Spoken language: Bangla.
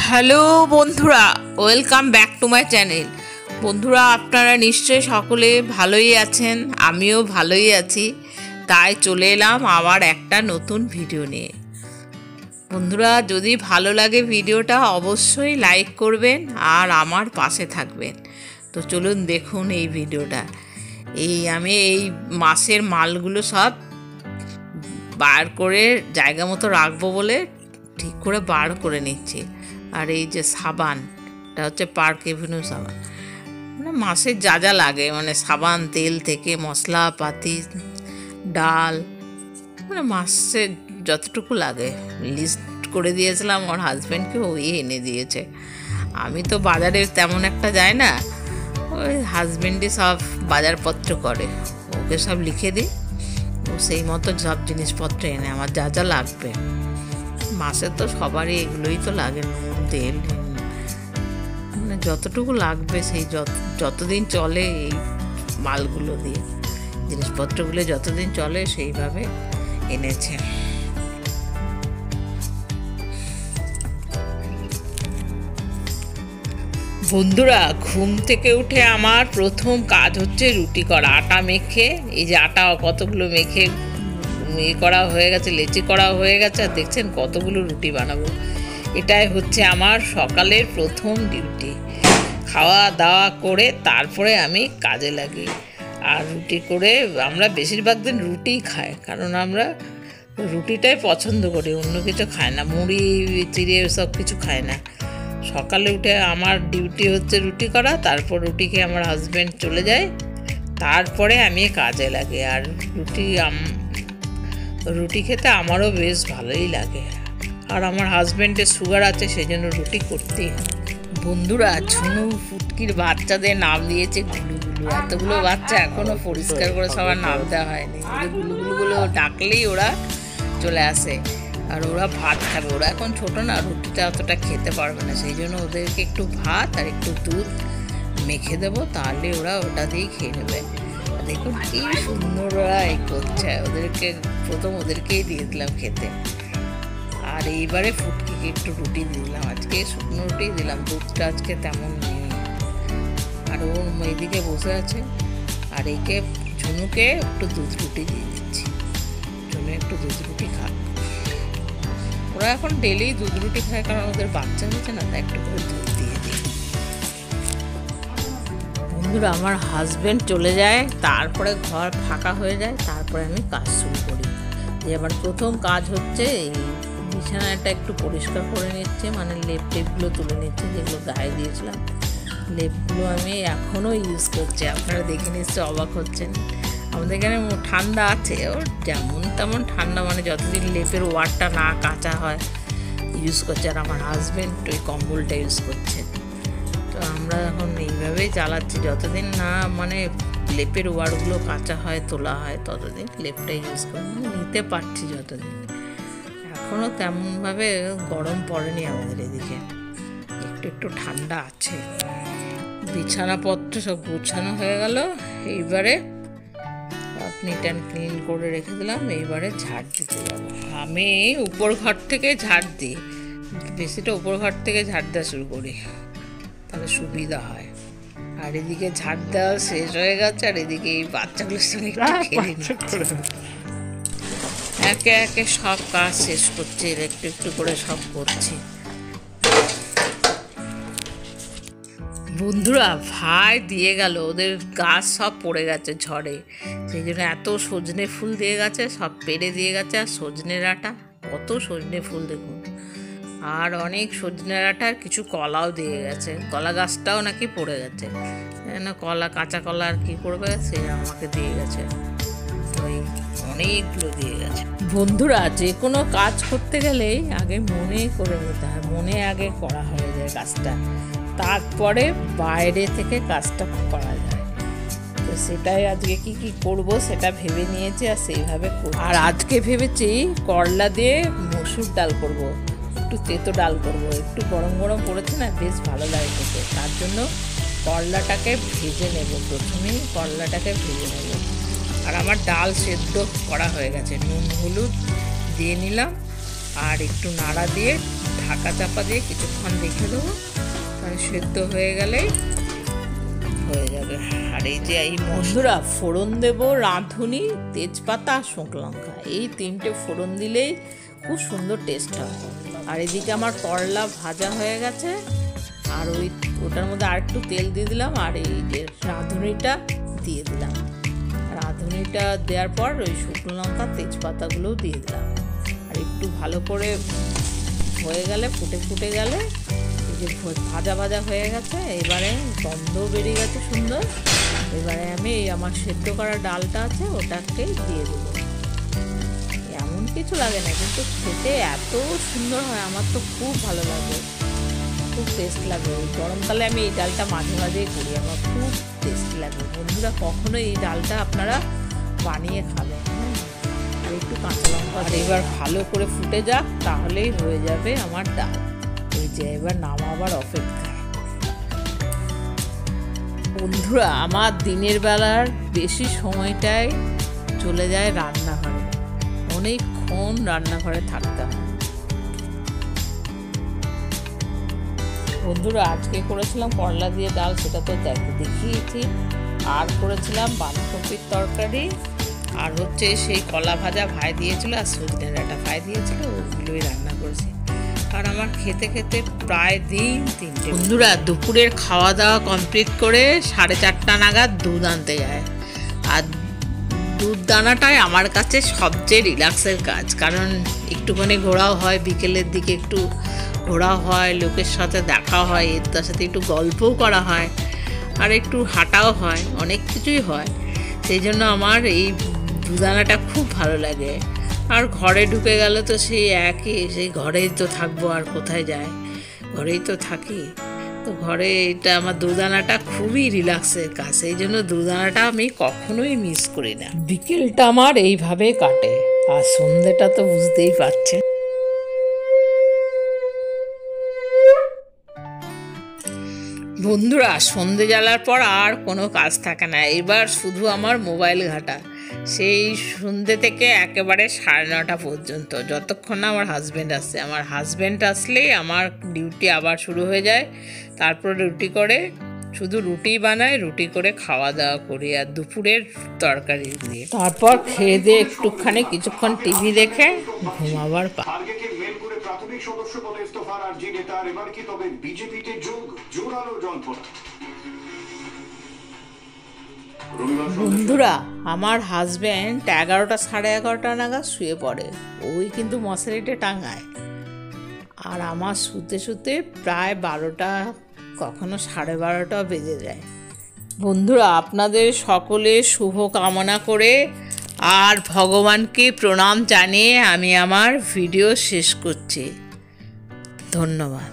হ্যালো বন্ধুরা, welcome back to my channel. বন্ধুরা, আপনারা নিশ্চয়ই সকলে ভালোই আছেন, আমিও ভালোই আছি। তাই চলে এলাম আবার একটা নতুন ভিডিও নিয়ে। বন্ধুরা, যদি ভালো লাগে ভিডিওটা অবশ্যই লাইক করবেন আর আমার পাশে থাকবেন। তো চলুন দেখুন এই ভিডিওটা। আমি এই মাছের মালগুলো সব বার করে জায়গা মতো রাখবো বলে ঠিক করে বার করে নিচ্ছি। আর এই যে সাবানটা হচ্ছে পার্ক এভিনিউ সাবান, মানে মাছের যা যা লাগে, মানে সাবান, তেল থেকে মশলাপাতি, ডাল, মানে মাছের যতটুকু লাগে লিস্ট করে দিয়েছিলাম। আমার হাজব্যান্ডকে ওই এনে দিয়েছে। আমি তো বাজারে তেমন একটা যাই না, ওই হাজব্যান্ডই সব বাজারপত্র করে, ওকে সব লিখে দিই, ও সেই মতো সব জিনিসপত্র এনে আমার যা যা লাগবে। মাছের তো সবারই এগুলোই তো লাগে, নুন, তেল, মানে যতটুকু লাগবে সেই যতদিন চলে এই মালগুলো দিয়ে, জিনিসপত্রগুলো যতদিন চলে সেইভাবে এনেছে। বন্ধুরা, ঘুম থেকে উঠে আমার প্রথম কাজ হচ্ছে রুটি করা। আটা মেখে, এই যে আটা কতগুলো মেখে করা হয়ে গেছে, লেচি করা হয়ে গেছে, আর দেখছেন কতগুলো রুটি বানাবো। এটাই হচ্ছে আমার সকালের প্রথম ডিউটি। খাওয়া দাওয়া করে তারপরে আমি কাজে লাগি। আর রুটি করে আমরা বেশিরভাগ দিন রুটিই খাই, কারণ আমরা রুটিটাই পছন্দ করি, অন্য কিছু খাই না, মুড়ি চিড়ে সব কিছু খাই না। সকালে উঠে আমার ডিউটি হচ্ছে রুটি করা, তারপর রুটি খেয়ে আমার হাজব্যান্ড চলে যায়, তারপরে আমি কাজে লাগে। আর রুটি খেতে আমারও বেশ ভালোই লাগে। আর আমার হাজব্যান্ডের সুগার আছে, সেই জন্য রুটি করতেই হয়। বন্ধুরা, ঝুনু ফুটকির বাচ্চাদের নাম দিয়েছে গুলুগুলু। এতগুলো বাচ্চা এখনও পরিষ্কার করে সবার নাম দেওয়া হয়নি। গুলুগুলুগুলো ডাকলেই ওরা চলে আসে, আর ওরা ভাত খাবে। ওরা এখন ছোটো না, রুটিটা অতটা খেতে পারবে না, সেই জন্য ওদেরকে একটু ভাত আর একটু দুধ মেখে দেবো, তাহলে ওরা ওটা দিয়েই খেয়ে নেবে। দেখুন কি সুন্দর ওরা করছে। ওদেরকেই দিয়ে দিলাম খেতে। আর এইবারে ফুটকিকে একটু রুটি দিলাম, আজকে শুকনো রুটি দিলাম, দুধটা আজকে তেমন নেই। আর ও এইদিকে বসে আছে, আর একে ঝুনুকে একটু দুধ রুটি দিয়ে দিচ্ছি। ঝুনু একটু দুধ রুটি খাক। ওরা এখন ডেলি দুধ রুটি খায়, কারণ ওদের বাচ্চা হয়েছে না, তাই একটু করে দুধ দিয়ে দিই। বন্ধুরা, আমার হাজব্যান্ড চলে যায়, তারপরে ঘর ফাঁকা হয়ে যায়, তারপরে আমি কাজ শুরু করি। যে আমার প্রথম কাজ হচ্ছে এই বিছানাটা একটু পরিষ্কার করে নিচ্ছে, মানে লেপগুলো তুলে নিচ্ছে, যেগুলো গায়ে দিয়েছিলাম। লেপগুলো আমি এখনও ইউজ করছি, আপনারা দেখে নিশ্চয়ই অবাক হচ্ছেন। আমাদের এখানে ঠান্ডা আছে, ওর যেমন তেমন ঠান্ডা, মানে যতদিন লেপের ওয়ারটা না কাঁচা হয় ইউজ করছে। আর আমার হাজব্যান্ড ওই কম্বলটা ইউজ করছে। তো আমরা এখন এইভাবেই চালাচ্ছি, যতদিন না মানে লেপের ওয়ারগুলো কাঁচা হয়, তোলা হয়, ততদিন লেপটা ইউজ করে নিতে পারছি যতদিন। এখনও তেমনভাবে গরম পড়েনি আমাদের এদিকে, একটু একটু ঠান্ডা আছে। বিছানাপত্র সব গুছানো হয়ে গেল। এইবারে নিট অ্যান্ড ক্লিন করে রেখে দিলাম। এইবারে ঝাড় দিতে যাবো। আমি উপর ঘর থেকে ঝাড় দিই, বেশিটা উপর ঘর থেকে ঝাড় দেওয়া শুরু করি, তাহলে সুবিধা হয়। আর এদিকে ঝাড় দেওয়া শেষ হয়ে গেছে, আর এদিকে এই বাচ্চাগুলোর সঙ্গে একটু খেলে নিচ্ছে। একে একে সব কাজ শেষ করছি, একটু একটু করে সব করছি। বন্ধুরা, ভাই দিয়ে গেল, ওদের গাছ সব পড়ে গেছে ঝড়ে, সেই জন্য এত সজনে ফুল দিয়ে গেছে, সব পেড়ে দিয়ে গেছে। আর সজনে ডাঁটা, কত সজনে ফুল দেখুন, আর অনেক সজনে ডাঁটা, আর কিছু কলাও দিয়ে গেছে। কলা গাছটাও নাকি পড়ে গেছে, না কলা, কাঁচা কলা আর কী করবে, সে আমাকে দিয়ে গেছে। ওই অনেকগুলো দিয়ে গেছে। বন্ধুরা, যে কোনো কাজ করতে গেলেই আগে মনে করে নিতে হয়, মনে আগে করা হয়ে যায় কাজটা, তারপরে বাইরে থেকে কাজটা করা যায়। তো সেটাই আজকে কি কি করব সেটা ভেবে নিয়েছি, আর সেইভাবে করব। আর আজকে ভেবেছি করলা দিয়ে মসুর ডাল করব, একটু তেতো ডাল করব। একটু গরম গরম পড়েছে না, বেশ ভালো লাগে খেতে। তার জন্য করলাটাকে ভেজে নেব, প্রথমেই করলাটাকে ভেজে নেব। আর আমার ডাল সেদ্ধ করা হয়ে গেছে, নুন হলুদ দিয়ে নিলাম, আর একটু নাড়া দিয়ে ঢাকা চাপা দিয়ে কিছুক্ষণ রেখে দেবো, তাহলে সেদ্ধ হয়ে গেলেই হয়ে যাবে। আর এই যে এই বন্ধুরা ফোড়ন দেব রাঁধুনি, তেজপাতা, শুকনো লঙ্কা, এই 3টে ফোড়ন দিলেই খুব সুন্দর টেস্ট হয়। আর এদিকে আমার করলা ভাজা হয়ে গেছে, আর ওটার মধ্যে আর একটু তেল দিয়ে দিলাম, আর এই যে রাঁধুনিটা দিয়ে দিলাম। রাঁধুনিটা দেওয়ার পর ওই শুকনো লঙ্কা তেজপাতাগুলোও দিয়ে দিলাম। আর একটু ভালো করে হয়ে গেলে, ফুটে গেলে, এই যে ভাজা ভাজা হয়ে গেছে, এবারে গন্ধ বেরিয়ে গেছে সুন্দর। এবারে আমি এই আমার সেদ্ধ করা ডালটা আছে ওটাকেই দিয়ে দেবো। এমন কিছু লাগে না, কিন্তু খেতে এত সুন্দর হয়, আমার তো খুব ভালো লাগে, খুব টেস্ট লাগে। গরমকালে আমি এই ডালটা মাঝে মাঝেই করি, আমার খুব টেস্ট লাগে। বন্ধুরা কখনো এই ডালটা আপনারা বানিয়ে খাবেন। আর একটু কাঁচা লঙ্কা, আর এবার ভালো করে ফুটে যাক, তাহলেই হয়ে যাবে আমার ডাল। এই যে এবার নামাবার অপেক্ষা। বন্ধুরা আমার দিনের বেলার বেশি সময়টাই চলে যায় রান্নাঘরে, অনেকক্ষণ রান্নাঘরে থাকতে হয়। বন্ধুরা আজকে করেছিলাম করলা দিয়ে ডাল, সেটা তো দেখিয়েছি। আর করেছিলাম বাঁধাকপির তরকারি, আর হচ্ছে সেই কলা ভাজা ভাই দিয়েছিল, আর সজনে ডাঁটা ভাই দিয়েছিল, ওগুলোই রান্না করেছি। আর আমার খেতে খেতে প্রায় দিন 3টে। বন্ধুরা দুপুরের খাওয়া দাওয়া কমপ্লিট করে 4:30 নাগাদ দুধ আনতে যায়। আর দুধ দানাটাই আমার কাছে সবচেয়ে রিল্যাক্সের কাজ, কারণ একটুখানি ঘোরাও হয়, বিকেলের দিকে একটু ঘোরা হয়, লোকের সাথে দেখা হয়, তার সাথে একটু গল্পও করা হয়, আর একটু হাঁটাও হয়, অনেক কিছুই হয়। সেই জন্য আমার এই দুধদানাটা খুব ভালো লাগে। আর ঘরে ঢুকে গেলে তো সেই একই, সেই ঘরেই তো থাকবো, আর কোথায় যায়, ঘরেই তো থাকি। তো ঘরে এটা আমার দুধদানাটা খুবই রিল্যাক্সের কাজ, সেই জন্য দুধদানাটা আমি কখনোই মিস করি না। বিকেলটা আমার এইভাবে কাটে, আর সন্ধ্যেটা তো বুঝতেই পারছেন। বন্ধুরা সন্ধে জ্বালার পর আর কোনো কাজ থাকে না, এবার শুধু আমার মোবাইল ঘাটা, সেই সন্ধ্যে থেকে একেবারে 9:30 পর্যন্ত, যতক্ষণ না আমার হাজব্যান্ড আসছে। আমার হাজব্যান্ড আসলেই আমার ডিউটি আবার শুরু হয়ে যায়। তারপর রুটি করে, শুধু রুটি বানাই, রুটি করে খাওয়া দাওয়া করি, আর দুপুরের তরকারি দিয়ে, তারপর খেয়ে দিয়ে একটুখানি কিছুক্ষণ টিভি দেখে ঘুমাবার পা। প্রাথমিক সদস্য পদে ইস্তফার আর্জি নেতার, এবার কি তবে বিজেপিতে যোগ? জোরালো জল্পনা। বন্ধুরা আমার হাজব্যান্ড 11টা 11:30 নাগাদ শুয়ে পড়ে, ওই কিন্তু মশারিতে টাঙায়। আর আমার শুতে শুতে প্রায় 12টা, কখনো 12:30টাও বেজে যায়। বন্ধুরা আপনাদের সকলে শুভ কামনা করে আর ভগবানকে প্রণাম জানিয়ে আমি আমার ভিডিও শেষ করছি। ধন্যবাদ।